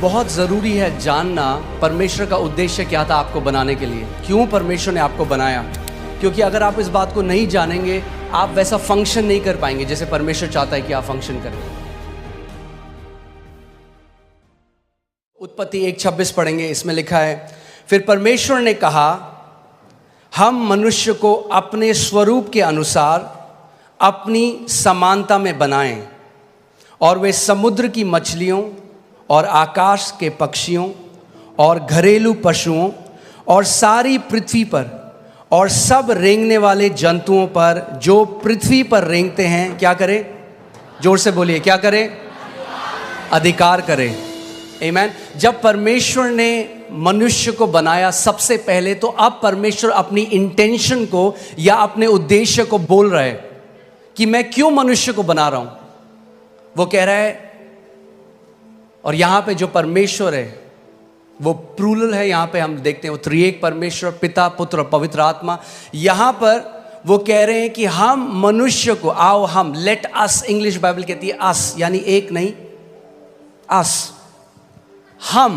बहुत ज़रूरी है जानना परमेश्वर का उद्देश्य क्या था आपको बनाने के लिए, क्यों परमेश्वर ने आपको बनाया। क्योंकि अगर आप इस बात को नहीं जानेंगे आप वैसा फंक्शन नहीं कर पाएंगे जैसे परमेश्वर चाहता है कि आप फंक्शन करें। उत्पत्ति 1:26 पढ़ेंगे, इसमें लिखा है, फिर परमेश्वर ने कहा हम मनुष्य को अपने स्वरूप के अनुसार अपनी समानता में बनाएं और वे समुद्र की मछलियों और आकाश के पक्षियों और घरेलू पशुओं और सारी पृथ्वी पर और सब रेंगने वाले जंतुओं पर जो पृथ्वी पर रेंगते हैं क्या करें? जोर से बोलिए, क्या करें? अधिकार करें। आमीन। जब परमेश्वर ने मनुष्य को बनाया सबसे पहले, तो अब परमेश्वर अपनी इंटेंशन को या अपने उद्देश्य को बोल रहा है कि मैं क्यों मनुष्य को बना रहा हूं। वो कह रहा है, और यहां पे जो परमेश्वर है वो प्लूरल है, यहां पे हम देखते हैं वो त्रिएक परमेश्वर, पिता, पुत्र और पवित्र आत्मा। यहां पर वो कह रहे हैं कि हम मनुष्य को, आओ हम, लेट अस, इंग्लिश बाइबल कहती है अस, यानी एक नहीं, अस, हम।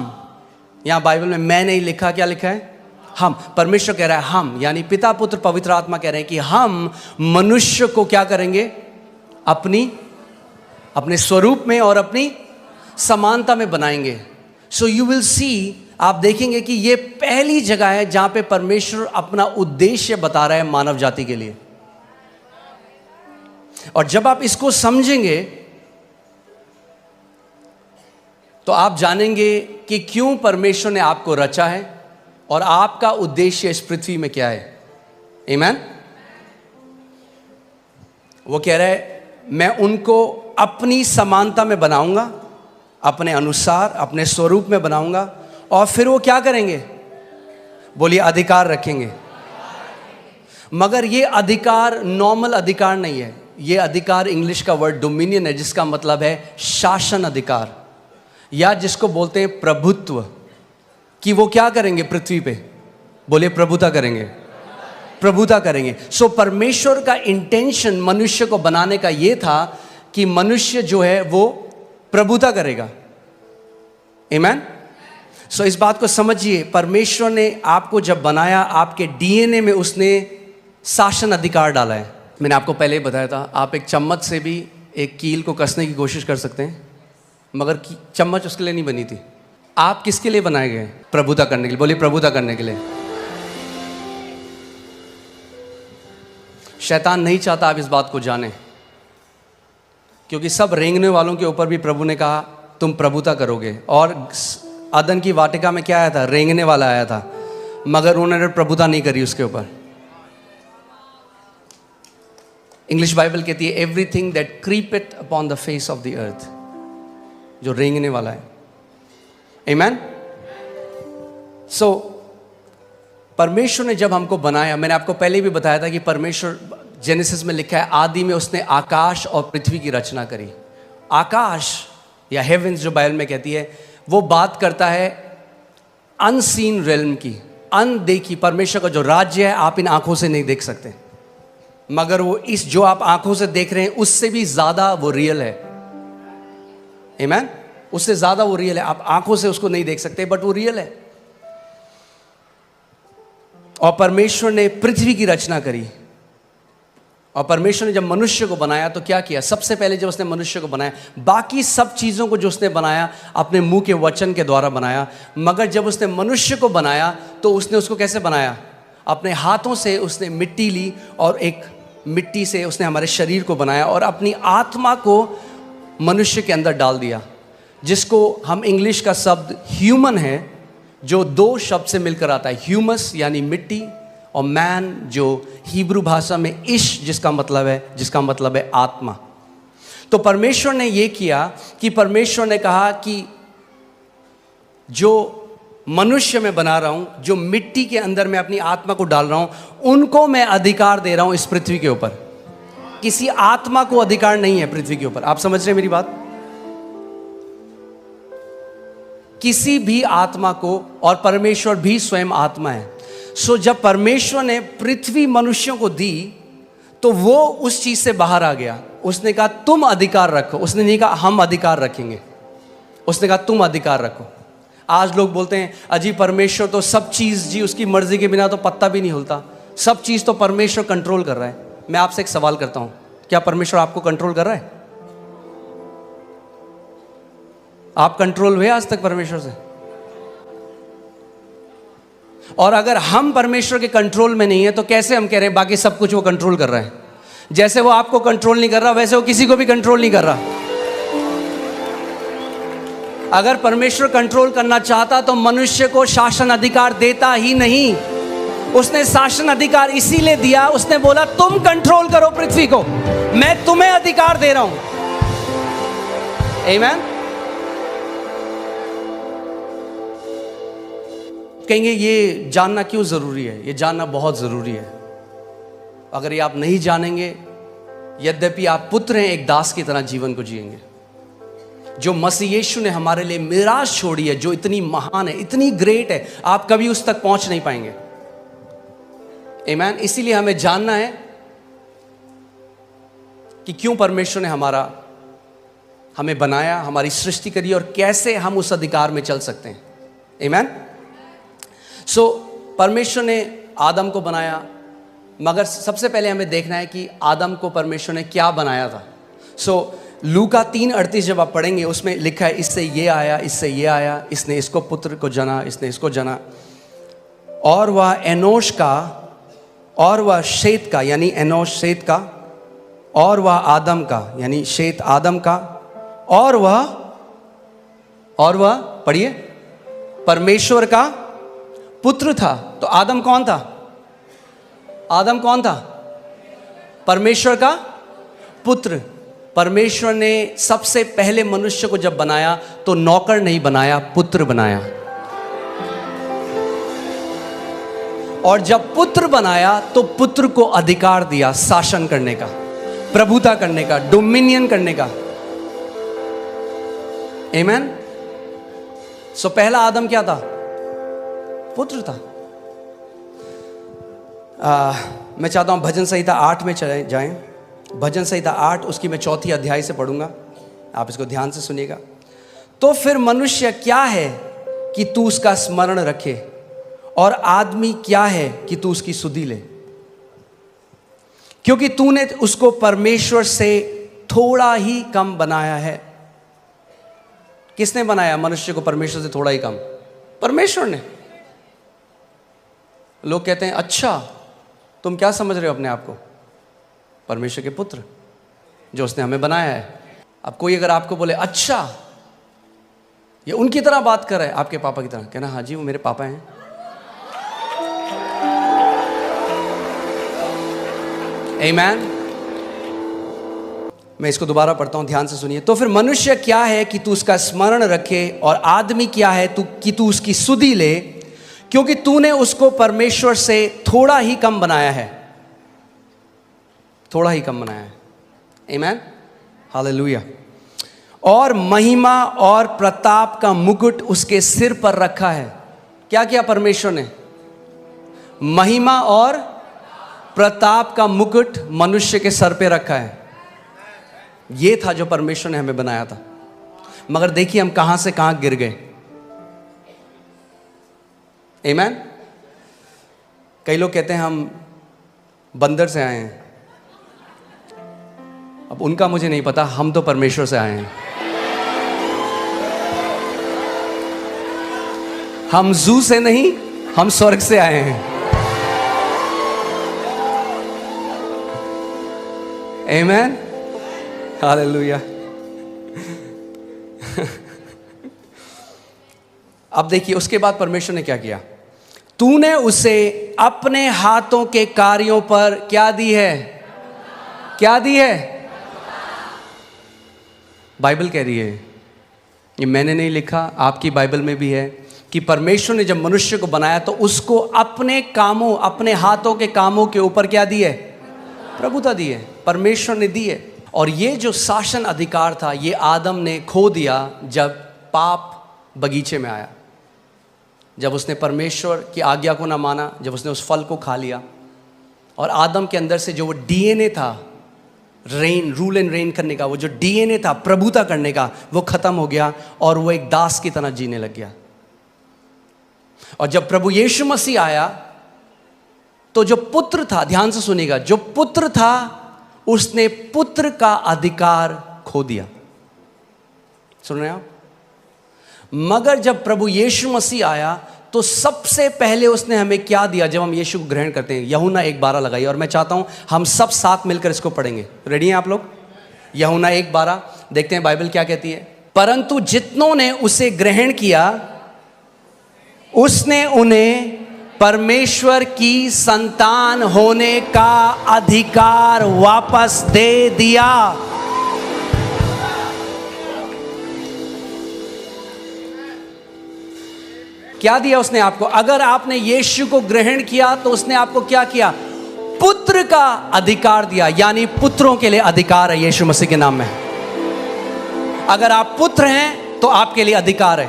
यहां बाइबल में मैं नहीं लिखा, क्या लिखा है? हम। परमेश्वर कह रहा है हम, यानी पिता, पुत्र, पवित्र आत्मा कह रहे हैं कि हम मनुष्य को क्या करेंगे? अपने स्वरूप में और अपनी समानता में बनाएंगे। सो यू विल सी, आप देखेंगे कि ये पहली जगह है जहां पे परमेश्वर अपना उद्देश्य बता रहा है मानव जाति के लिए। और जब आप इसको समझेंगे तो आप जानेंगे कि क्यों परमेश्वर ने आपको रचा है और आपका उद्देश्य इस पृथ्वी में क्या है। आमीन। वो कह रहा है मैं उनको अपनी समानता में बनाऊंगा, अपने अनुसार, अपने स्वरूप में बनाऊंगा, और फिर वो क्या करेंगे? बोलिए, अधिकार रखेंगे। मगर ये अधिकार नॉर्मल अधिकार नहीं है। ये अधिकार इंग्लिश का वर्ड डोमिनियन है, जिसका मतलब है शासन अधिकार, या जिसको बोलते हैं प्रभुत्व। कि वो क्या करेंगे पृथ्वी पे? बोलिए, प्रभुता करेंगे, प्रभुता करेंगे। सो परमेश्वर का इंटेंशन मनुष्य को बनाने का ये था कि मनुष्य जो है वो प्रभुता करेगा। आमीन। सो इस बात को समझिए, परमेश्वर ने आपको जब बनाया, आपके डीएनए में उसने शासन अधिकार डाला है। मैंने आपको पहले ही बताया था, आप एक चम्मच से भी एक कील को कसने की कोशिश कर सकते हैं, मगर चम्मच उसके लिए नहीं बनी थी। आप किसके लिए बनाए गए? प्रभुता करने के लिए। बोलिए, प्रभुता करने के लिए। शैतान नहीं चाहता आप इस बात को जानें, क्योंकि सब रेंगने वालों के ऊपर भी प्रभु ने कहा तुम प्रभुता करोगे। और अदन की वाटिका में क्या आया था? रेंगने वाला आया था, मगर उन्होंने प्रभुता नहीं करी उसके ऊपर। इंग्लिश बाइबल कहती है everything that creepeth upon the face of the earth, जो रेंगने वाला है। आमीन। सो परमेश्वर ने जब हमको बनाया, मैंने आपको पहले भी बताया था कि परमेश्वर, जेनेसिस में लिखा है, आदि में उसने आकाश और पृथ्वी की रचना करी। आकाश या हेवेंस जो बाइबल में कहती है, वो बात करता है अनसीन रेल्म की, अनदेखी। परमेश्वर का जो राज्य है आप इन आंखों से नहीं देख सकते, मगर वो इस जो आप आंखों से देख रहे हैं उससे भी ज्यादा वो रियल है। आमीन। उससे ज्यादा वो रियल है। आप आंखों से उसको नहीं देख सकते, बट वो रियल है। और परमेश्वर ने पृथ्वी की रचना करी। और परमेश्वर ने जब मनुष्य को बनाया तो क्या किया? सबसे पहले जब उसने मनुष्य को बनाया, बाकी सब चीज़ों को जो उसने बनाया अपने मुंह के वचन के द्वारा बनाया, मगर जब उसने मनुष्य को बनाया तो उसने उसको कैसे बनाया? अपने हाथों से उसने मिट्टी ली और एक मिट्टी से उसने हमारे शरीर को बनाया और अपनी आत्मा को मनुष्य के अंदर डाल दिया, जिसको हम इंग्लिश का शब्द ह्यूमन है, जो दो शब्द से मिलकर आता है, ह्यूमस यानी मिट्टी, और मैन जो हिब्रू भाषा में इश जिसका मतलब है आत्मा। तो परमेश्वर ने ये किया कि परमेश्वर ने कहा कि जो मनुष्य मैं बना रहा हूं, जो मिट्टी के अंदर मैं अपनी आत्मा को डाल रहा हूं, उनको मैं अधिकार दे रहा हूं इस पृथ्वी के ऊपर। किसी आत्मा को अधिकार नहीं है पृथ्वी के ऊपर। आप समझ रहे हैं मेरी बात? किसी भी आत्मा को, और परमेश्वर भी स्वयं आत्मा है। सो जब परमेश्वर ने पृथ्वी मनुष्यों को दी तो वो उस चीज से बाहर आ गया। उसने कहा तुम अधिकार रखो, उसने नहीं कहा हम अधिकार रखेंगे, उसने कहा तुम अधिकार रखो। आज लोग बोलते हैं अजी परमेश्वर तो सब चीज़ जी उसकी मर्जी के बिना तो पत्ता भी नहीं हिलता, सब चीज़ तो परमेश्वर कंट्रोल कर रहा है। मैं आपसे एक सवाल करता हूँ, क्या परमेश्वर आपको कंट्रोल कर रहा है? आप कंट्रोल हुए आज तक परमेश्वर से? और अगर हम परमेश्वर के कंट्रोल में नहीं है तो कैसे हम कह रहे हैं बाकी सब कुछ वो कंट्रोल कर रहा है? जैसे वो आपको कंट्रोल नहीं कर रहा वैसे वो किसी को भी कंट्रोल नहीं कर रहा। अगर परमेश्वर कंट्रोल करना चाहता तो मनुष्य को शासन अधिकार देता ही नहीं। उसने शासन अधिकार इसीलिए दिया, उसने बोला तुम कंट्रोल करो पृथ्वी को, मैं तुम्हें अधिकार दे रहा हूं। आमीन। कहेंगे ये जानना क्यों जरूरी है? ये जानना बहुत जरूरी है। अगर ये आप नहीं जानेंगे, यद्यपि आप पुत्र हैं, एक दास की तरह जीवन को जिएंगे। जो मसीह यीशु ने हमारे लिए मिराज छोड़ी है, जो इतनी महान है, इतनी ग्रेट है, आप कभी उस तक पहुंच नहीं पाएंगे। आमीन। इसीलिए हमें जानना है कि क्यों परमेश्वर ने हमें बनाया, हमारी सृष्टि करी और कैसे हम उस अधिकार में चल सकते हैं। आमीन। परमेश्वर ने आदम को बनाया, मगर सबसे पहले हमें देखना है कि आदम को परमेश्वर ने क्या बनाया था। लूका 3:38 जब आप पढ़ेंगे उसमें लिखा है इससे ये आया, इससे ये आया, इसने इसको पुत्र को जना, इसने इसको जना, और वह एनोश का, और वह शेत का, यानी एनोश शेत का, और वह आदम का, यानी शेत आदम का, और वह पढ़िए परमेश्वर का पुत्र था। तो आदम कौन था? आदम कौन था? परमेश्वर का पुत्र। परमेश्वर ने सबसे पहले मनुष्य को जब बनाया तो नौकर नहीं बनाया, पुत्र बनाया। और जब पुत्र बनाया तो पुत्र को अधिकार दिया शासन करने का, प्रभुता करने का, डोमिनियन करने का। आमीन। पहला आदम क्या था? पुत्र था। मैं चाहता हूं भजन संहिता 8 में चले जाएं। भजन संहिता 8, उसकी मैं 4 अध्याय से पढ़ूंगा, आप इसको ध्यान से सुनिएगा। तो फिर मनुष्य क्या है कि तू उसका स्मरण रखे, और आदमी क्या है कि तू उसकी सुधि ले, क्योंकि तूने उसको परमेश्वर से थोड़ा ही कम बनाया है। किसने बनाया मनुष्य को परमेश्वर से थोड़ा ही कम? परमेश्वर ने। लोग कहते हैं अच्छा तुम क्या समझ रहे हो अपने आप को? परमेश्वर के पुत्र जो उसने हमें बनाया है। अब कोई अगर आपको बोले अच्छा ये उनकी तरह बात कर रहा है, आपके पापा की तरह, कहना हाँ जी वो मेरे पापा हैं। आमीन। मैं इसको दोबारा पढ़ता हूं, ध्यान से सुनिए। तो फिर मनुष्य क्या है कि तू उसका स्मरण रखे, और आदमी क्या है कि तू उसकी सुधि ले, क्योंकि तूने उसको परमेश्वर से थोड़ा ही कम बनाया है। थोड़ा ही कम बनाया है। आमीन। हालेलुया। और महिमा और प्रताप का मुकुट उसके सिर पर रखा है। क्या किया परमेश्वर ने? महिमा और प्रताप का मुकुट मनुष्य के सर पे रखा है। ये था जो परमेश्वर ने हमें बनाया था। मगर देखिए हम कहां से कहां गिर गए। आमीन। कई लोग कहते हैं हम बंदर से आए हैं। अब उनका मुझे नहीं पता, हम तो परमेश्वर से आए हैं। हम जू से नहीं, हम स्वर्ग से आए हैं। आमीन। हालेलुया। अब देखिए उसके बाद परमेश्वर ने क्या किया? तूने उसे अपने हाथों के कार्यों पर क्या दी है? क्या दी है? बाइबल कह रही है, ये मैंने नहीं लिखा, आपकी बाइबल में भी है कि परमेश्वर ने जब मनुष्य को बनाया तो उसको अपने कामों, अपने हाथों के कामों के ऊपर क्या दी है? प्रभुता दी है। परमेश्वर ने दी है। और ये जो शासन अधिकार था ये आदम ने खो दिया जब पाप बगीचे में आया, जब उसने परमेश्वर की आज्ञा को ना माना, जब उसने उस फल को खा लिया। और आदम के अंदर से जो वो डीएनए था रूल एंड रेन करने का, वो जो डीएनए था प्रभुता करने का, वो खत्म हो गया और वो एक दास की तरह जीने लग गया। और जब प्रभु यीशु मसीह आया तो जो पुत्र था, ध्यान से सुनिएगा, जो पुत्र था उसने पुत्र का अधिकार खो दिया। सुन रहे हैं आप? मगर जब प्रभु यीशु मसीह आया तो सबसे पहले उसने हमें क्या दिया? जब हम यीशु को ग्रहण करते हैं, यूहन्ना 1:12 लगाइए, और मैं चाहता हूं हम सब साथ मिलकर इसको पढ़ेंगे। रेडी हैं आप लोग? यूहन्ना 1:12 देखते हैं बाइबल क्या कहती है। परंतु जितनों ने उसे ग्रहण किया उसने उन्हें परमेश्वर की संतान होने का अधिकार वापस दे दिया। क्या दिया उसने आपको? अगर आपने यीशु को ग्रहण किया तो उसने आपको क्या किया? पुत्र का अधिकार दिया, यानी पुत्रों के लिए अधिकार है यीशु मसीह के नाम में। अगर आप पुत्र हैं तो आपके लिए अधिकार है,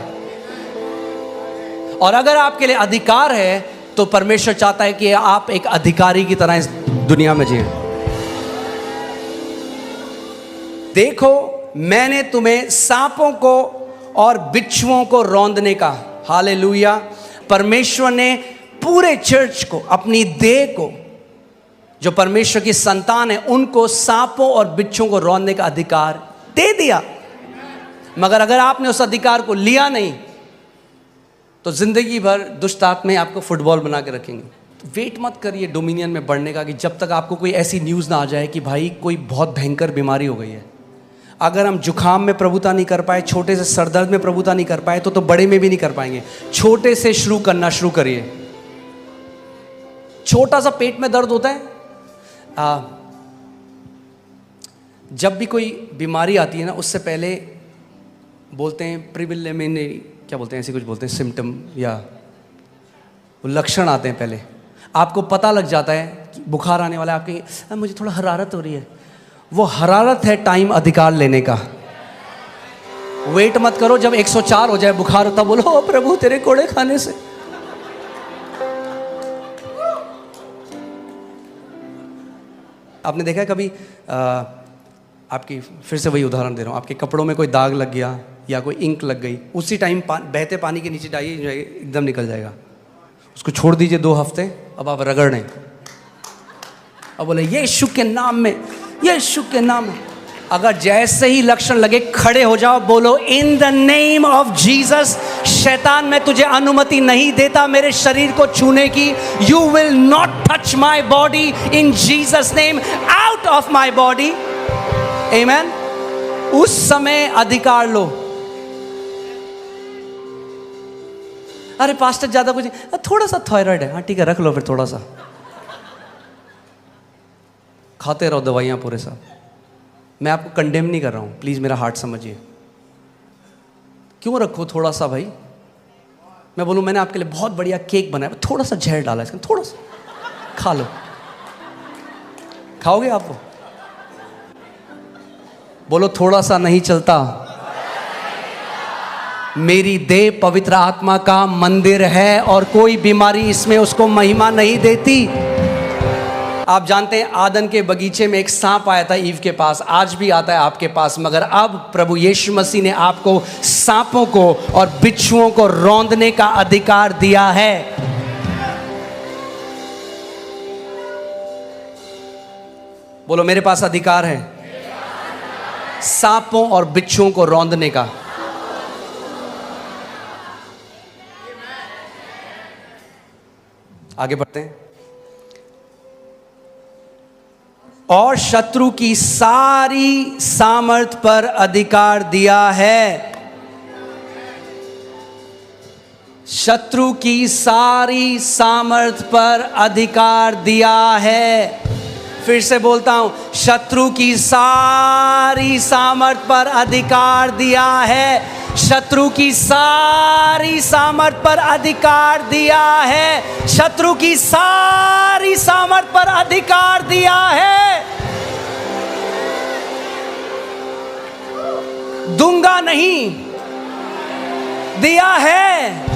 और अगर आपके लिए अधिकार है तो परमेश्वर चाहता है कि आप एक अधिकारी की तरह इस दुनिया में जिए। देखो, मैंने तुम्हें सांपों को और बिच्छुओं को रौंदने का, हालेलुया, परमेश्वर ने पूरे चर्च को, अपनी देह को, जो परमेश्वर की संतान है, उनको सांपों और बिच्छुओं को रौंदने का अधिकार दे दिया। मगर अगर आपने उस अधिकार को लिया नहीं तो जिंदगी भर दुष्ट आत्माएं आपको फुटबॉल बना के रखेंगे। तो वेट मत करिए डोमिनियन में बढ़ने का, कि जब तक आपको कोई ऐसी न्यूज़ ना आ जाए कि भाई कोई बहुत भयंकर बीमारी हो गई है। अगर हम जुखाम में प्रभुता नहीं कर पाए, छोटे से सरदर्द में प्रभुता नहीं कर पाए, तो बड़े में भी नहीं कर पाएंगे। छोटे से शुरू करना शुरू करिए। छोटा सा पेट में दर्द होता है, जब भी कोई बीमारी आती है ना, उससे पहले बोलते हैं प्रिलिमिनरी, क्या बोलते हैं, ऐसे कुछ बोलते हैं, सिम्टम या लक्षण आते हैं। पहले आपको पता लग जाता है बुखार आने वाला है, आपके मुझे थोड़ा हरारत हो रही है। वो हरारत है टाइम अधिकार लेने का। वेट मत करो जब 104 हो जाए बुखार होता, बोलो ओ प्रभु तेरे कोड़े खाने से। आपने देखा है कभी आपकी, फिर से वही उदाहरण दे रहा हूँ, आपके कपड़ों में कोई दाग लग गया या कोई इंक लग गई, उसी टाइम बहते पानी के नीचे डालिए, एकदम निकल जाएगा। उसको छोड़ दीजिए 2 हफ्ते, अब आप रगड़ें, अब बोले यीशु के नाम में, यीशु के नाम में। अगर जैसे ही लक्षण लगे खड़े हो जाओ, बोलो in the name of Jesus, शैतान मैं तुझे अनुमति नहीं देता मेरे शरीर को छूने की। You will not touch my body in Jesus name, out of my body. Amen. उस समय अधिकार लो। अरे पास्टर ज्यादा कुछ, थोड़ा सा थायराइड है, हाँ ठीक है रख लो, फिर थोड़ा सा खाते रहो दवाइयाँ पूरे साथ। मैं आपको कंडेम नहीं कर रहा हूँ, प्लीज़ मेरा हार्ट समझिए। क्यों रखो थोड़ा सा भाई? मैं बोलूँ मैंने आपके लिए बहुत बढ़िया केक बनाया, थोड़ा सा जहर डाला इसमें, थोड़ा सा खा लो। खाओगे आप? वो बोलो थोड़ा सा नहीं चलता। मेरी देह पवित्र आत्मा का मंदिर है और कोई बीमारी इसमें उसको महिमा नहीं देती। आप जानते हैं आदन के बगीचे में एक सांप आया था ईव के पास, आज भी आता है आपके पास, मगर अब प्रभु यीशु मसीह ने आपको सांपों को और बिच्छुओं को रौंदने का अधिकार दिया है। बोलो मेरे पास अधिकार है सांपों और बिच्छुओं को रौंदने का। आगे बढ़ते हैं। और शत्रु की सारी सामर्थ पर अधिकार दिया है। शत्रु की सारी सामर्थ पर अधिकार दिया है। फिर से बोलता हूं, शत्रु की सारी सामर्थ पर अधिकार दिया है। शत्रु की सारी सामर्थ पर अधिकार दिया है। शत्रु की सारी सामर्थ पर अधिकार दिया है। दूंगा नहीं, दिया है।